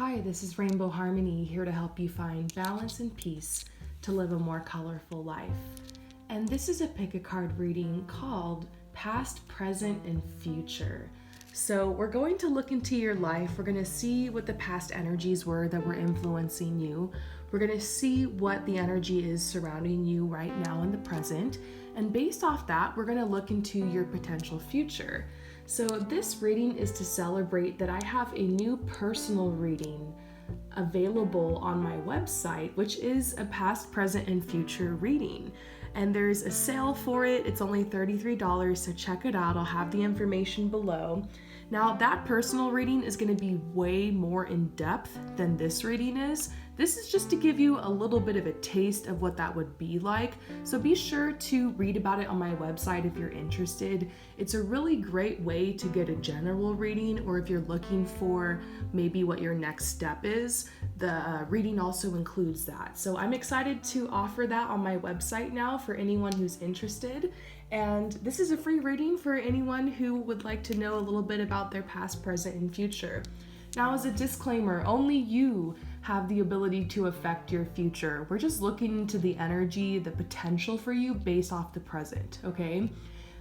Hi, this is Rainbow Harmony, here to help you find balance and peace to live a more colorful life. And this is a pick a card reading called Past, Present, and Future. So we're going to look into your life. We're going to see what the past energies were that were influencing you. We're going to see what the energy is surrounding you right now in the present. And based off that, we're going to look into your potential future. So this reading is to celebrate that I have a new personal reading available on my website, which is a past, present, and future reading. And there's a sale for it. It's only $33, so check it out. I'll have the information below. Now, that personal reading is going to be way more in depth than this reading is. This is just to give you a little bit of a taste of what that would be like. So be sure to read about it on my website if you're interested. It's a really great way to get a general reading, or if you're looking for maybe what your next step is, the reading also includes that. So I'm excited to offer that on my website now for anyone who's interested. And this is a free reading for anyone who would like to know a little bit about their past, present, and future. Now, as a disclaimer, only you have the ability to affect your future. We're just looking into the energy, the potential for you based off the present, okay?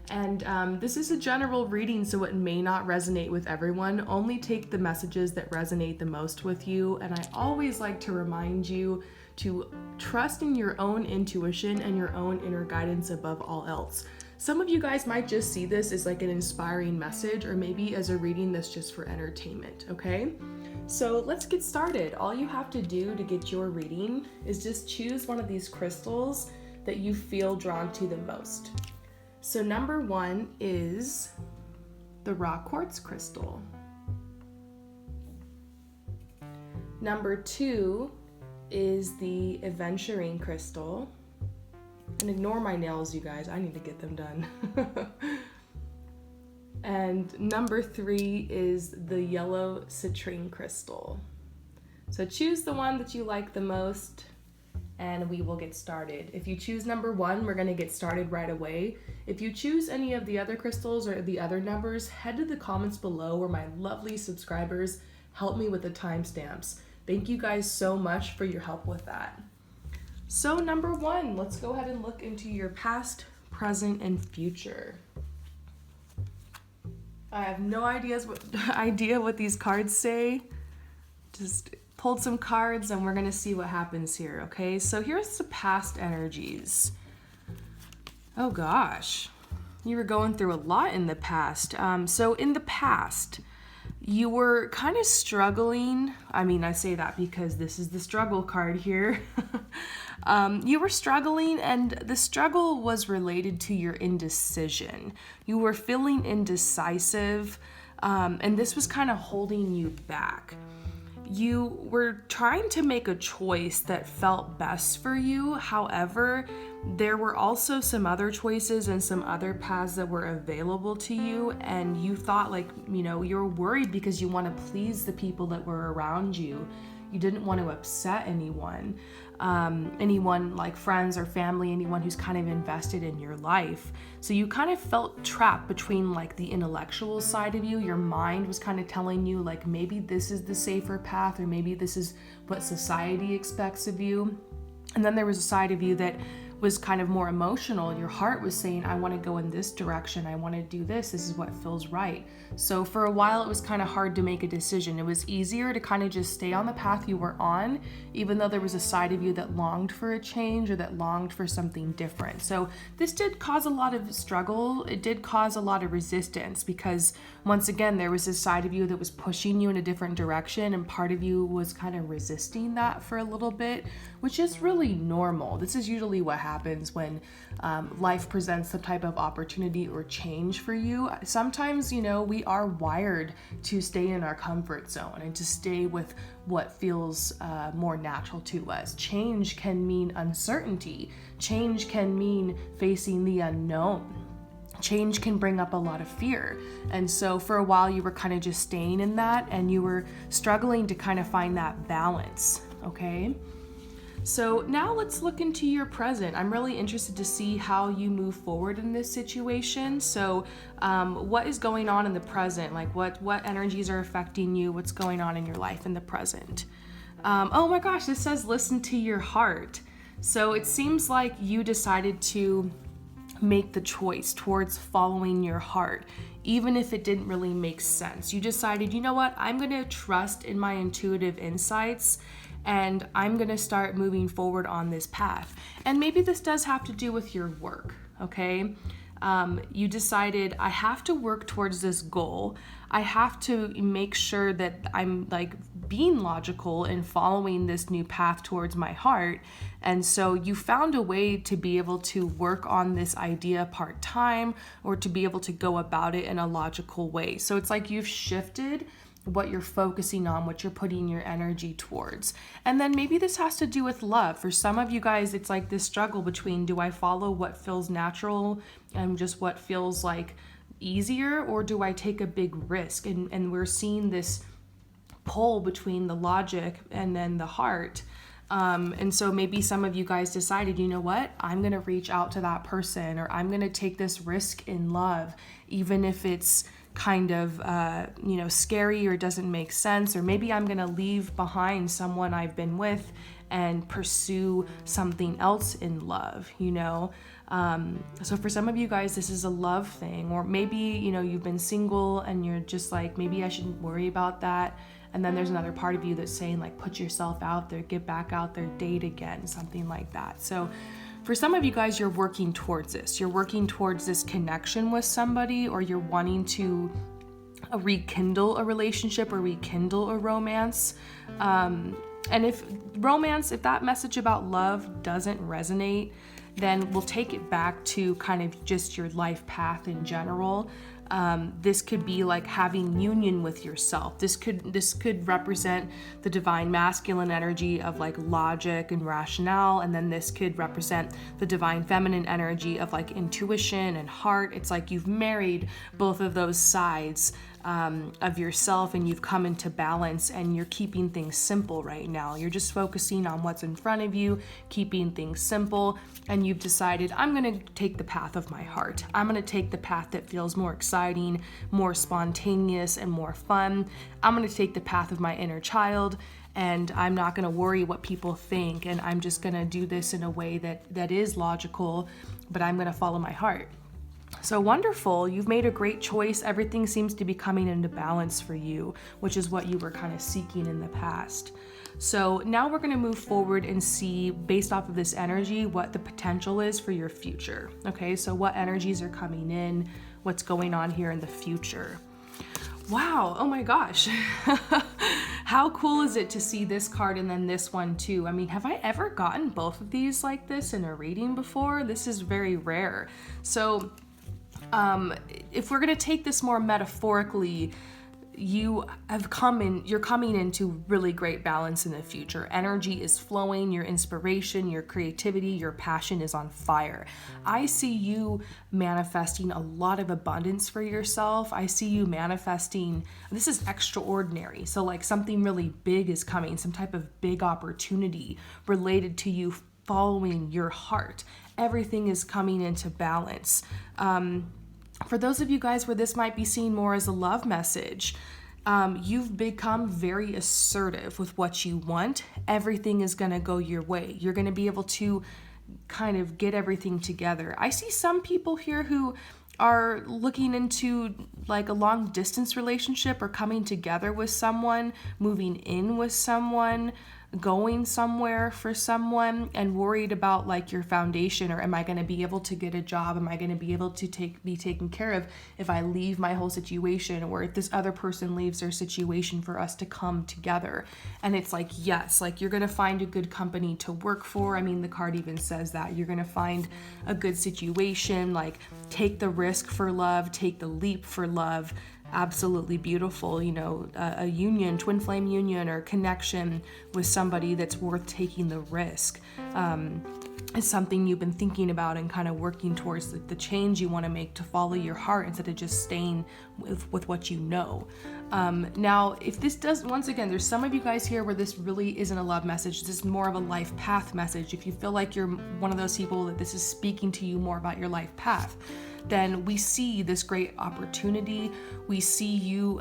And this is a general reading, so it may not resonate with everyone. Only take the messages that resonate the most with you. And I always like to remind you to trust in your own intuition and your own inner guidance above all else. Some of you guys might just see this as like an inspiring message, or maybe as a reading that's just for entertainment, okay? So let's get started. All you have to do to get your reading is just choose one of these crystals that you feel drawn to the most. So number one is the raw quartz crystal. Number two is the Aventurine crystal. And ignore my nails, you guys. I need to get them done. And number three is the yellow citrine crystal. So choose the one that you like the most, and we will get started. If you choose number one, we're going to get started right away. If you choose any of the other crystals or the other numbers, head to the comments below where my lovely subscribers help me with the timestamps. Thank you guys so much for your help with that. So number one, let's go ahead and look into your past, present, and future. I have no idea what these cards say. Just pulled some cards and we're gonna see what happens here, okay? So here's the past energies. Oh gosh, you were going through a lot in the past. So in the past, you were kind of struggling. I mean, I say that because this is the struggle card here. You were struggling, and the struggle was related to your indecision. You were feeling indecisive, and this was kind of holding you back. You were trying to make a choice that felt best for you. However, there were also some other choices and some other paths that were available to you, and you thought you were worried because you want to please the people that were around you. You didn't want to upset anyone like friends or family, anyone who's kind of invested in your life. So you kind of felt trapped between like the intellectual side of you. Your mind was kind of telling you like maybe this is the safer path, or maybe this is what society expects of you. And then there was a side of you that was kind of more emotional. Your heart was saying, I want to go in this direction. I want to do this. This is what feels right. So for a while, it was kind of hard to make a decision. It was easier to kind of just stay on the path you were on, even though there was a side of you that longed for a change or that longed for something different. So this did cause a lot of struggle. It did cause a lot of resistance because once again, there was this side of you that was pushing you in a different direction, and part of you was kind of resisting that for a little bit, which is really normal. This is usually what happens when life presents some type of opportunity or change for you. Sometimes, we are wired to stay in our comfort zone and to stay with what feels more natural to us. Change can mean uncertainty. Change can mean facing the unknown. Change can bring up a lot of fear. And so for a while you were kind of just staying in that, and you were struggling to kind of find that balance, okay? So now let's look into your present. I'm really interested to see how you move forward in this situation. So what is going on in the present? Like what energies are affecting you? What's going on in your life in the present? Oh my gosh, this says listen to your heart. So it seems like you decided to make the choice towards following your heart, even if it didn't really make sense. You decided, you know what, I'm gonna trust in my intuitive insights and I'm gonna start moving forward on this path. And maybe this does have to do with your work, okay? You decided, I have to work towards this goal. I have to make sure that I'm like being logical and following this new path towards my heart. And so you found a way to be able to work on this idea part-time, or to be able to go about it in a logical way. So it's like you've shifted what you're focusing on, what you're putting your energy towards. And then maybe this has to do with love. For some of you guys, it's like this struggle between, do I follow what feels natural and just what feels like easier, or do I take a big risk? And we're seeing this pull between the logic and then the heart. And so maybe some of you guys decided, you know what, I'm going to reach out to that person, or I'm going to take this risk in love, even if it's kind of, scary or doesn't make sense, or maybe I'm going to leave behind someone I've been with and pursue something else in love, So for some of you guys, this is a love thing, or maybe, you've been single and you're just like, maybe I shouldn't worry about that. And then there's another part of you that's saying like, put yourself out there, get back out there, date again, something like that. So for some of you guys, you're working towards this. You're working towards this connection with somebody, or you're wanting to rekindle a relationship or rekindle a romance. And if that message about love doesn't resonate, then we'll take it back to kind of just your life path in general. This could be like having union with yourself. This could represent the divine masculine energy of like logic and rationale, and then this could represent the divine feminine energy of like intuition and heart. It's like you've married both of those sides of yourself, and you've come into balance, and you're keeping things simple right now. You're just focusing on what's in front of you, keeping things simple, and you've decided, I'm going to take the path of my heart. I'm going to take the path that feels more exciting, more spontaneous, and more fun. I'm going to take the path of my inner child, and I'm not going to worry what people think, and I'm just going to do this in a way that is logical, but I'm going to follow my heart. So wonderful, you've made a great choice. Everything seems to be coming into balance for you, which is what you were kind of seeking in the past. So now we're going to move forward and see, based off of this energy, what the potential is for your future. Okay, so what energies are coming in, what's going on here in the future. Wow, oh my gosh. How cool is it to see this card and then this one too? I mean, have I ever gotten both of these like this in a reading before? This is very rare. So if we're going to take this more metaphorically, you're coming into really great balance in the future. Energy is flowing, your inspiration, your creativity, your passion is on fire. I see you manifesting a lot of abundance for yourself. I see you manifesting, this is extraordinary. So like something really big is coming, some type of big opportunity related to you following your heart. Everything is coming into balance. For those of you guys where this might be seen more as a love message, you've become very assertive with what you want. Everything is going to go your way. You're going to be able to kind of get everything together. I see some people here who are looking into like a long distance relationship, or coming together with someone, moving in with someone, going somewhere for someone, and worried about like your foundation, or am I going to be able to get a job? Am I going to be able to be taken care of if I leave my whole situation, or if this other person leaves their situation, for us to come together? And it's like, yes, like you're going to find a good company to work for. I mean, the card even says that you're going to find a good situation, like take the risk for love, take the leap for love. Absolutely beautiful, a union, twin flame union, or connection with somebody that's worth taking the risk. is something you've been thinking about and kind of working towards the change you want to make to follow your heart instead of just staying with what you know. Now, if this does, once again, there's some of you guys here where this really isn't a love message. This is more of a life path message. If you feel like you're one of those people that this is speaking to you more about your life path, then we see this great opportunity. We see you,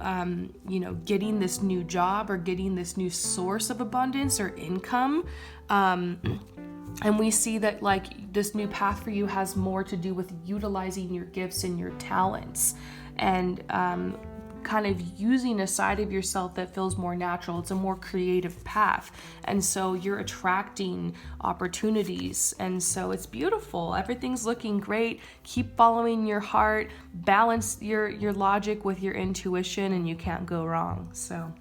getting this new job or getting this new source of abundance or income. And we see that like this new path for you has more to do with utilizing your gifts and your talents and kind of using a side of yourself that feels more natural. It's a more creative path. And so you're attracting opportunities. And so it's beautiful. Everything's looking great. Keep following your heart, balance your logic with your intuition, and you can't go wrong. So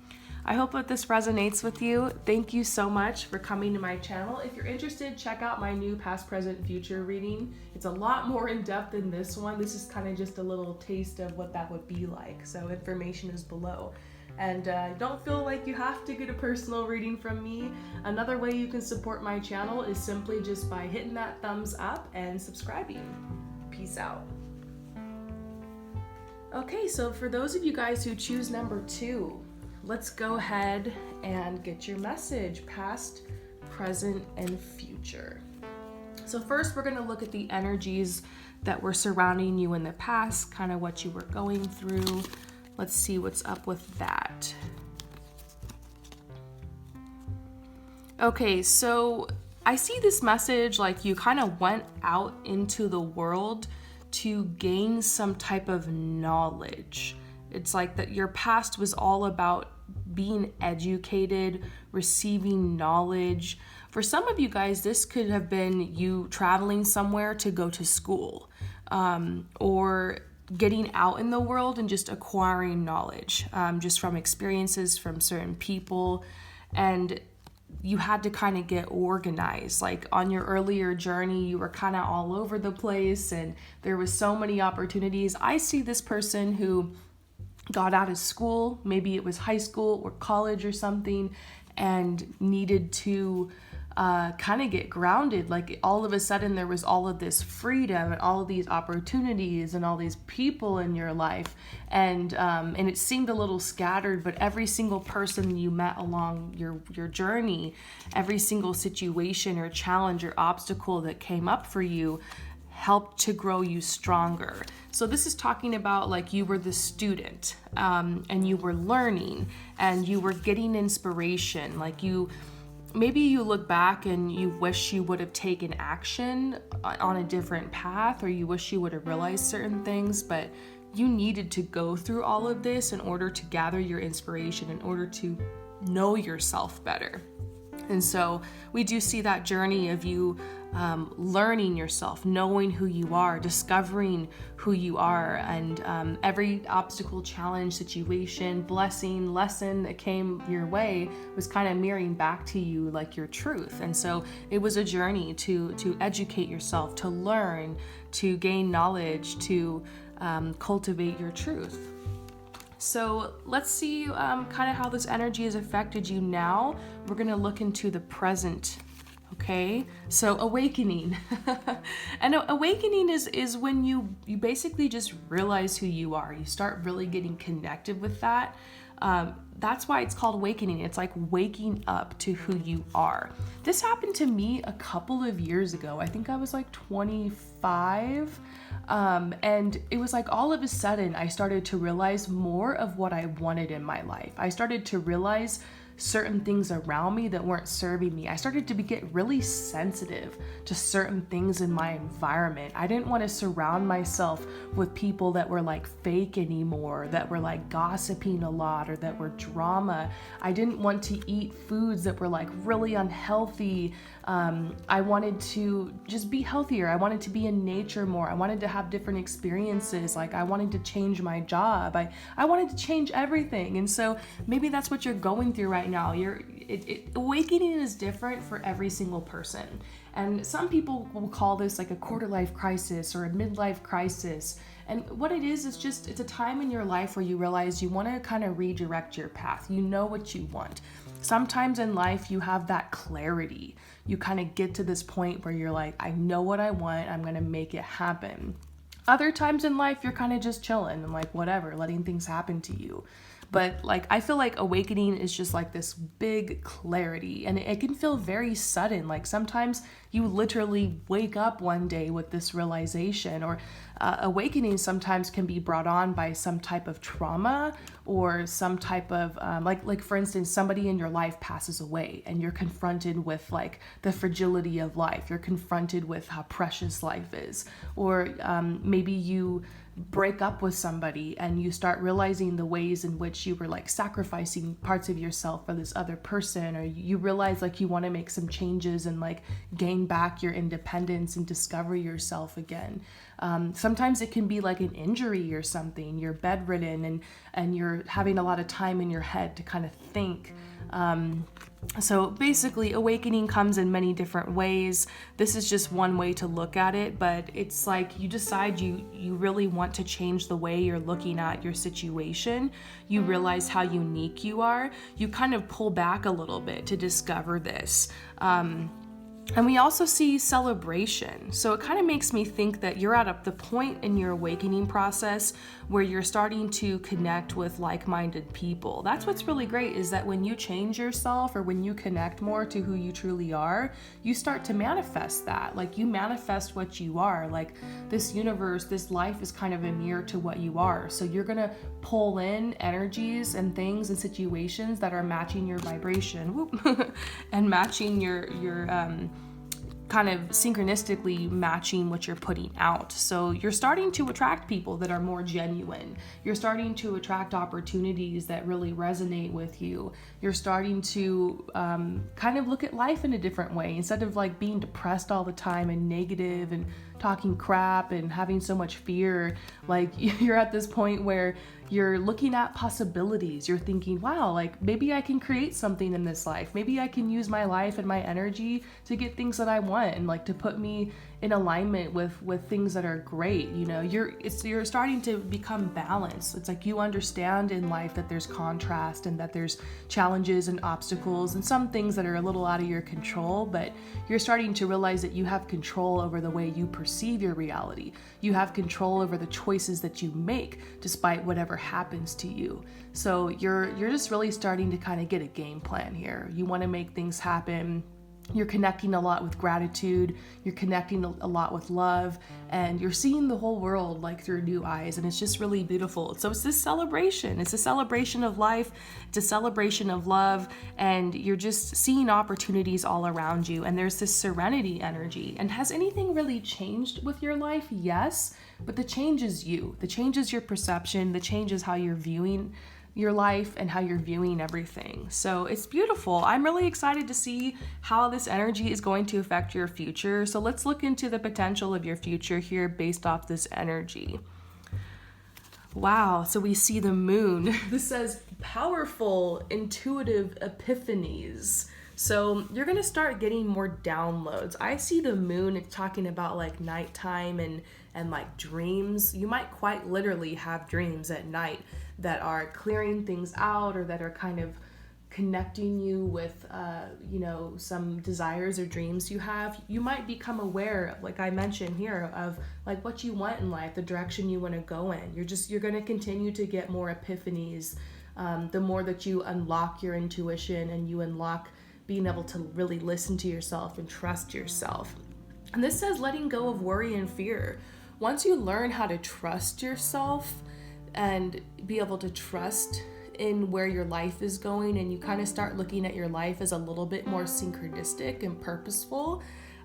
I hope that this resonates with you. Thank you so much for coming to my channel. If you're interested, check out my new past, present, future reading. It's a lot more in depth than this one. This is kind of just a little taste of what that would be like. So information is below. And don't feel like you have to get a personal reading from me. Another way you can support my channel is simply just by hitting that thumbs up and subscribing. Peace out. Okay, so for those of you guys who choose number 2, let's go ahead and get your message, past, present, and future. So first, we're going to look at the energies that were surrounding you in the past, kind of what you were going through. Let's see what's up with that. Okay, so I see this message like you kind of went out into the world to gain some type of knowledge. It's like that your past was all about being educated, receiving knowledge. For some of you guys, this could have been you traveling somewhere to go to school, or getting out in the world and just acquiring knowledge, just from experiences from certain people. And you had to kind of get organized. Like on your earlier journey, you were kind of all over the place and there was so many opportunities. I see this person who got out of school, maybe it was high school or college or something, and needed to kind of get grounded. Like all of a sudden there was all of this freedom and all of these opportunities and all these people in your life, and it seemed a little scattered, but every single person you met along your journey, every single situation or challenge or obstacle that came up for you helped to grow you stronger. So this is talking about like you were the student, and you were learning and you were getting inspiration. Like maybe you look back and you wish you would have taken action on a different path, or you wish you would have realized certain things, but you needed to go through all of this in order to gather your inspiration, in order to know yourself better. And so we do see that journey of you learning yourself, knowing who you are, discovering who you are, and every obstacle, challenge, situation, blessing, lesson that came your way was kind of mirroring back to you like your truth. And so it was a journey to educate yourself, to learn, to gain knowledge, to cultivate your truth. So let's see kind of how this energy has affected you now. We're going to look into the present. Okay, so awakening. And awakening is when you basically just realize who you are. You start really getting connected with that. That's why it's called awakening. It's like waking up to who you are. This happened to me a couple of years ago. I think I was like 25. And it was like all of a sudden I started to realize more of what I wanted in my life. I started to realize certain things around me that weren't serving me. I started to get really sensitive to certain things in my environment. I didn't want to surround myself with people that were like fake anymore, that were like gossiping a lot, or that were drama. I didn't want to eat foods that were like really unhealthy. I wanted to just be healthier. I wanted to be in nature more. I wanted to have different experiences. Like I wanted to change my job. I wanted to change everything. And so maybe that's what you're going through right now. Awakening is different for every single person. And some people will call this like a quarter life crisis or a midlife crisis. And what it is just, it's a time in your life where you realize you want to kind of redirect your path. You know what you want. Sometimes in life you have that clarity. You kind of get to this point where you're like, I know what I want. I'm going to make it happen. Other times in life, you're kind of just chilling and like whatever, letting things happen to you. But like, I feel like awakening is just like this big clarity, and it can feel very sudden. Like sometimes you literally wake up one day with this realization, or awakening sometimes can be brought on by some type of trauma or some type of like for instance, somebody in your life passes away and you're confronted with like the fragility of life. You're confronted with how precious life is, or maybe you break up with somebody and you start realizing the ways in which you were like sacrificing parts of yourself for this other person, or you realize like you want to make some changes and like gain back your independence and discover yourself again. Sometimes it can be like an injury or something. You're bedridden and you're having a lot of time in your head to kind of think. So basically, awakening comes in many different ways. This is just one way to look at it, but it's like you decide you really want to change the way you're looking at your situation. You realize how unique you are. You kind of pull back a little bit to discover this. And we also see celebration. So it kind of makes me think that you're at the point in your awakening process where you're starting to connect with like-minded people. That's what's really great, is that when you change yourself or when you connect more to who you truly are, you start to manifest that. Like you manifest what you are. Like this universe, this life is kind of a mirror to what you are. So you're gonna pull in energies and things and situations that are matching your vibration and matching your kind of synchronistically matching what you're putting out. So you're starting to attract people that are more genuine. You're starting to attract opportunities that really resonate with you. You're starting to kind of look at life in a different way. Instead of like being depressed all the time and negative and talking crap and having so much fear, like you're at this point where you're looking at possibilities. You're thinking, wow, like maybe I can create something in this life. Maybe I can use my life and my energy to get things that I want and like to put me in alignment with things that are great. You know, you're starting to become balanced. It's like you understand in life that there's contrast and that there's challenges and obstacles and some things that are a little out of your control, but you're starting to realize that you have control over the way you perceive your reality. You have control over the choices that you make despite whatever happens to you. So you're just really starting to kind of get a game plan here. You want to make things happen. You're connecting a lot with gratitude, you're connecting a lot with love, and you're seeing the whole world like through new eyes, and it's just really beautiful. So it's this celebration. It's a celebration of life, it's a celebration of love, and you're just seeing opportunities all around you, and there's this serenity energy. And has anything really changed with your life? Yes, but the change is you. The change is your perception, the change is how you're viewing your life and how you're viewing everything. So it's beautiful. I'm really excited to see how this energy is going to affect your future. So let's look into the potential of your future here based off this energy. Wow, so we see the moon. This says powerful, intuitive epiphanies. So you're gonna start getting more downloads. I see the moon talking about like nighttime and like dreams. You might quite literally have dreams at night that are clearing things out or that are kind of connecting you with, some desires or dreams you have. You might become aware, like I mentioned here, of like what you want in life, the direction you want to go in. You're going to continue to get more epiphanies the more that you unlock your intuition and you unlock being able to really listen to yourself and trust yourself. And this says letting go of worry and fear. Once you learn how to trust yourself and be able to trust in where your life is going, and you kind of start looking at your life as a little bit more synchronistic and purposeful,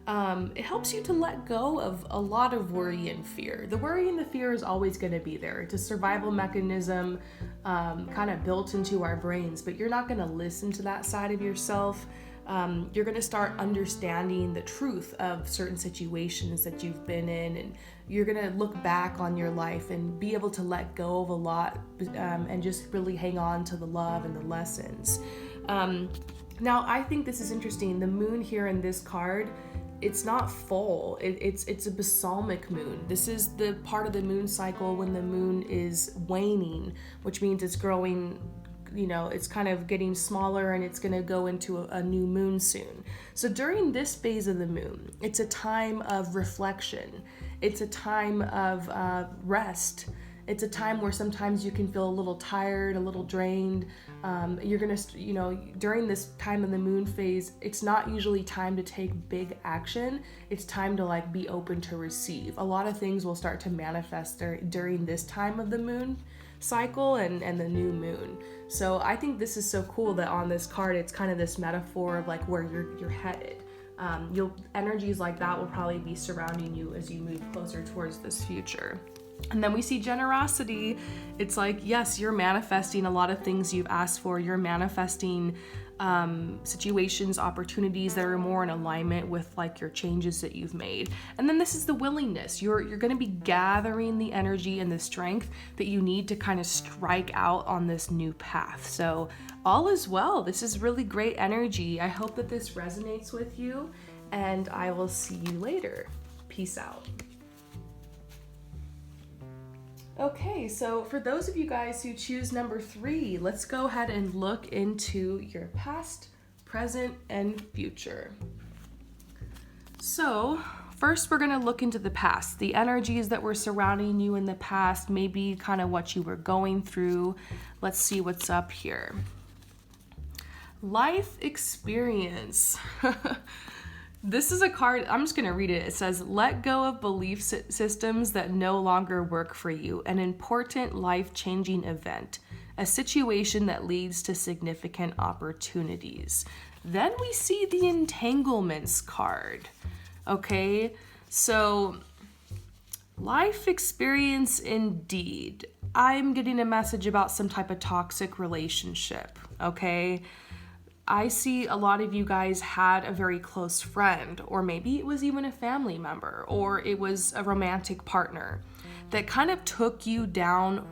it helps you to let go of a lot of worry and fear. The worry and the fear is always going to be there. It's a survival mechanism kind of built into our brains, but you're not going to listen to that side of yourself. You're going to start understanding the truth of certain situations that you've been in, and you're going to look back on your life and be able to let go of a lot and just really hang on to the love and the lessons. Now, I think this is interesting. The moon here in this card it's not full. It's a balsamic moon. This is the part of the moon cycle when the moon is waning, which means it's growing, it's kind of getting smaller, and it's going to go into a new moon soon. So during this phase of the moon, it's a time of reflection. It's a time of rest. It's a time where sometimes you can feel a little tired, a little drained. You're going to, during this time of the moon phase, it's not usually time to take big action. It's time to be open to receive. A lot of things will start to manifest during this time of the moon cycle and the new moon. So I think this is so cool that on this card, it's kind of this metaphor of where you're headed. Energies like that will probably be surrounding you as you move closer towards this future. And then we see generosity. It's yes, you're manifesting a lot of things you've asked for. You're manifesting situations, opportunities that are more in alignment with your changes that you've made. And then this is the willingness. You're going to be gathering the energy and the strength that you need to kind of strike out on this new path. So all is well. This is really great energy. I hope that this resonates with you, and I will see you later. Peace out. Okay, so for those of you guys who choose number 3, let's go ahead and look into your past, present, and future. So first, we're going to look into the past, the energies that were surrounding you in the past, maybe kind of what you were going through. Let's see what's up here. Life experience. This is a card, I'm just going to read it. It says, let go of belief systems that no longer work for you. An important life-changing event. A situation that leads to significant opportunities. Then we see the entanglements card. Okay, so life experience indeed. I'm getting a message about some type of toxic relationship. Okay. I see a lot of you guys had a very close friend, or maybe it was even a family member, or it was a romantic partner that kind of took you down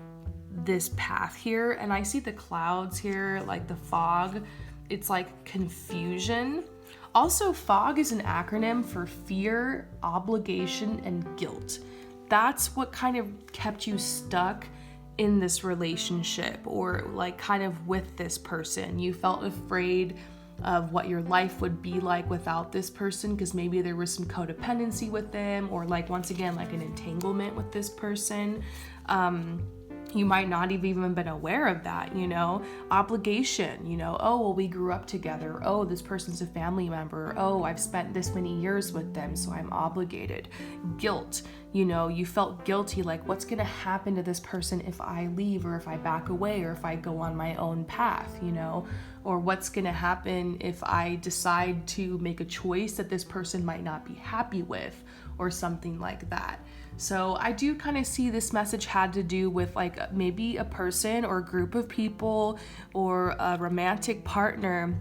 this path here. And I see the clouds here, the fog. It's confusion. Also, fog is an acronym for fear, obligation, and guilt. That's what kind of kept you stuck in this relationship, or kind of with this person. You felt afraid of what your life would be like without this person, because maybe there was some codependency with them, or once again an entanglement with this person. You might not have even been aware of that, obligation, oh, well, we grew up together. Oh, this person's a family member. Oh, I've spent this many years with them, so I'm obligated. Guilt, you felt guilty, what's going to happen to this person if I leave, or if I back away, or if I go on my own path, or what's going to happen if I decide to make a choice that this person might not be happy with, or something like that. So I do kind of see this message had to do with maybe a person or a group of people or a romantic partner.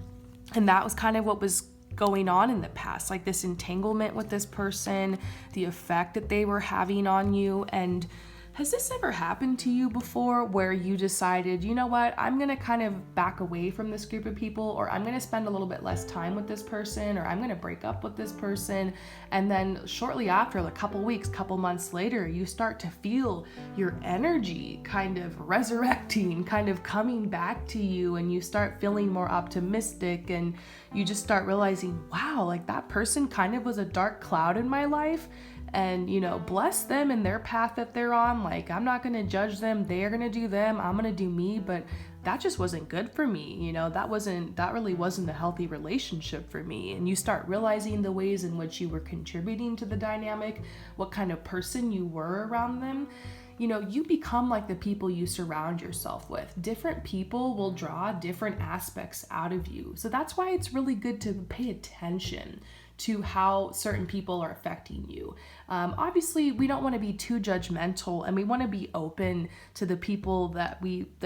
And that was kind of what was going on in the past, this entanglement with this person, the effect that they were having on you. And has this ever happened to you before, where you decided, you know what, I'm going to kind of back away from this group of people, or I'm going to spend a little bit less time with this person, or I'm going to break up with this person. And then shortly after, a couple weeks, couple months later, you start to feel your energy kind of resurrecting, kind of coming back to you, and you start feeling more optimistic, and you just start realizing, wow, that person kind of was a dark cloud in my life. And, bless them in their path that they're on. I'm not going to judge them. They're going to do them. I'm going to do me. But that just wasn't good for me. That really wasn't a healthy relationship for me. And you start realizing the ways in which you were contributing to the dynamic, what kind of person you were around them. You become the people you surround yourself with. Different people will draw different aspects out of you. So that's why it's really good to pay attention to how certain people are affecting you. Obviously, we don't want to be too judgmental, and we want to be open to the people that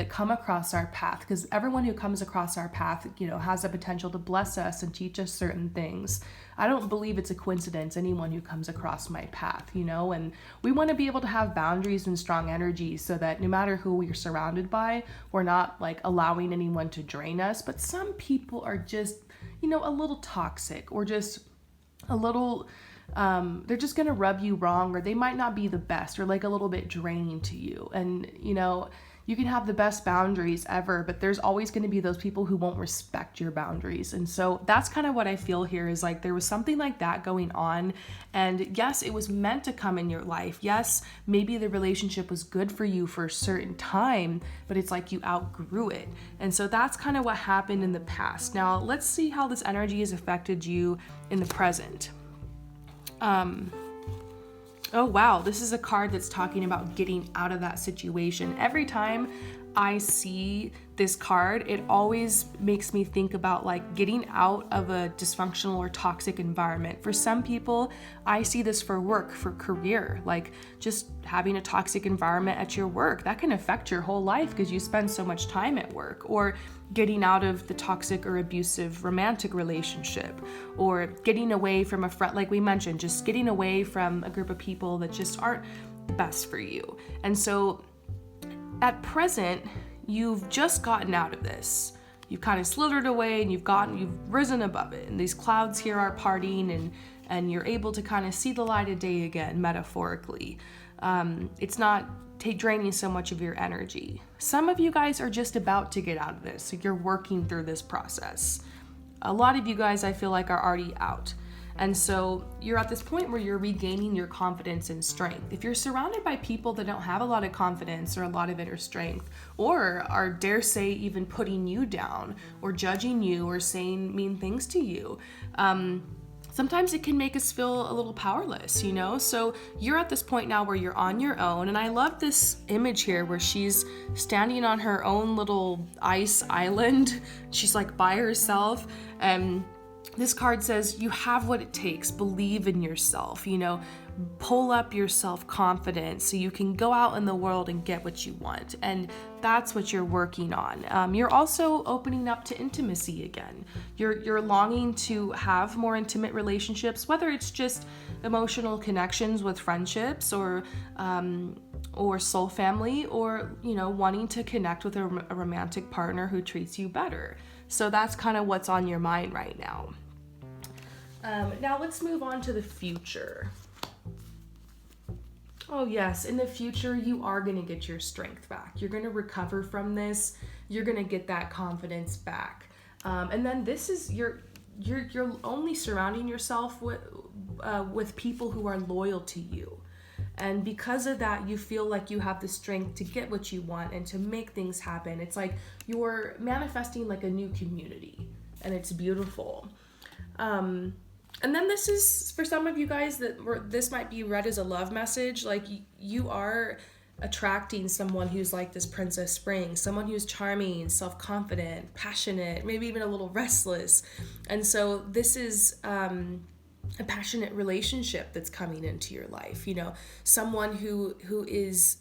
come across our path, because everyone who comes across our path, has the potential to bless us and teach us certain things. I don't believe it's a coincidence, anyone who comes across my path, and we want to be able to have boundaries and strong energy so that no matter who we're surrounded by, we're not allowing anyone to drain us. But some people are just, a little toxic, or just a little, they're just gonna rub you wrong, or they might not be the best, or like a little bit draining to you. And you know, you can have the best boundaries ever, but there's always going to be those people who won't respect your boundaries. And so that's kind of what I feel here, is like there was something like that going on. And yes, it was meant to come in your life. Yes, maybe the relationship was good for you for a certain time, but it's like you outgrew it. And so that's kind of what happened in the past. Now let's see how this energy has affected you in the present. Oh wow, this is a card that's talking about getting out of that situation. Every time I see this card, it always makes me think about like getting out of a dysfunctional or toxic environment. For some people, I see this for work, for career, like just having a toxic environment at your work. That can affect your whole life because you spend so much time at work. Or getting out of the toxic or abusive romantic relationship, or getting away from a friend, like we mentioned, just getting away from a group of people that just aren't the best for you. And so at present, you've just gotten out of this. You've kind of slithered away and you've risen above it. And these clouds here are parting, and you're able to kind of see the light of day again, metaphorically. It's not draining so much of your energy. Some of you guys are just about to get out of this. So you're working through this process. A lot of you guys, I feel like, are already out. And so you're at this point where you're regaining your confidence and strength. If you're surrounded by people that don't have a lot of confidence or a lot of inner strength, or are, dare say, even putting you down or judging you or saying mean things to you, sometimes it can make us feel a little powerless, you know? So you're at this point now where you're on your own. And I love this image here where she's standing on her own little ice island. She's like by herself. And this card says, you have what it takes. Believe in yourself, you know, pull up your self-confidence so you can go out in the world and get what you want. And that's what you're working on. You're also opening up to intimacy again. You're longing to have more intimate relationships, whether it's just emotional connections with friendships or soul family, or, you know, wanting to connect with a romantic partner who treats you better. So that's kind of what's on your mind right now. Now let's move on to the future. Oh yes, in the future, you are going to get your strength back. You're going to recover from this. You're going to get that confidence back. And then this is you're only surrounding yourself with people who are loyal to you. And because of that, you feel like you have the strength to get what you want and to make things happen. It's like you're manifesting like a new community, and it's beautiful. And then this is, for some of you guys, this might be read as a love message. Like you are attracting someone who's like this Princess Spring, someone who's charming, self-confident, passionate, maybe even a little restless. And so this is a passionate relationship that's coming into your life, you know, someone who is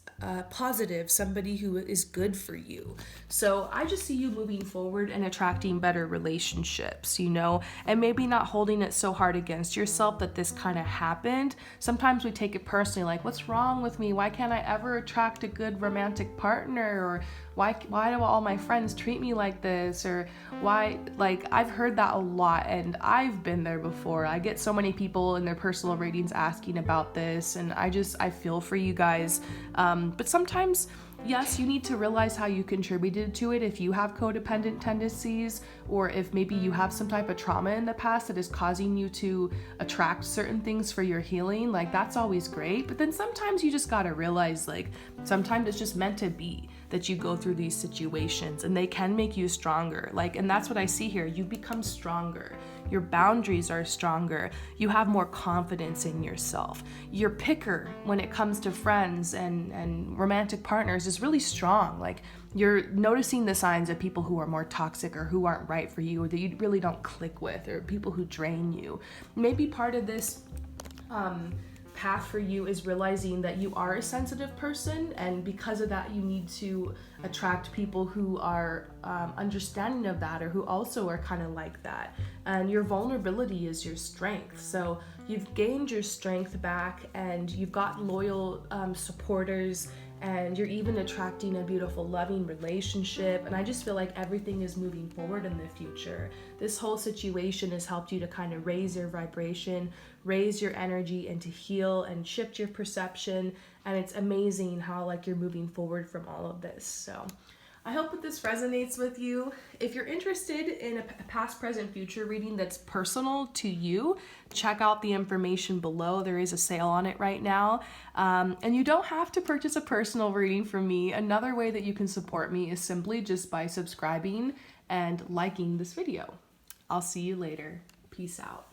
positive, somebody who is good for you. So I just see you moving forward and attracting better relationships, you know, and maybe not holding it so hard against yourself that this kind of happened. Sometimes we take it personally, like, what's wrong with me? Why can't I ever attract a good romantic partner? Or why do all my friends treat me like this? Or why, like, I've heard that a lot, and I've been there before. I get so many people in their personal readings asking about this, and I feel for you guys. But sometimes, yes, you need to realize how you contributed to it if you have codependent tendencies, or if maybe you have some type of trauma in the past that is causing you to attract certain things for your healing. Like, that's always great. But then sometimes you just gotta realize, like, sometimes it's just meant to be that you go through these situations, and they can make you stronger. Like, and that's what I see here. You become stronger. Your boundaries are stronger. You have more confidence in yourself. Your picker when it comes to friends and romantic partners is really strong. Like, you're noticing the signs of people who are more toxic or who aren't right for you, or that you really don't click with, or people who drain you. Maybe part of this path for you is realizing that you are a sensitive person, and because of that, you need to attract people who are understanding of that, or who also are kind of like that. And your vulnerability is your strength. So you've gained your strength back, and you've got loyal supporters and you're even attracting a beautiful loving relationship, and I just feel like everything is moving forward in the future. This whole situation has helped you to kind of raise your vibration, raise your energy, and to heal and shift your perception, and it's amazing how like you're moving forward from all of this. So I hope that this resonates with you. If you're interested in a past, present, future reading that's personal to you, check out the information below. There is a sale on it right now. And you don't have to purchase a personal reading from me. Another way that you can support me is simply just by subscribing and liking this video. I'll see you later. Peace out.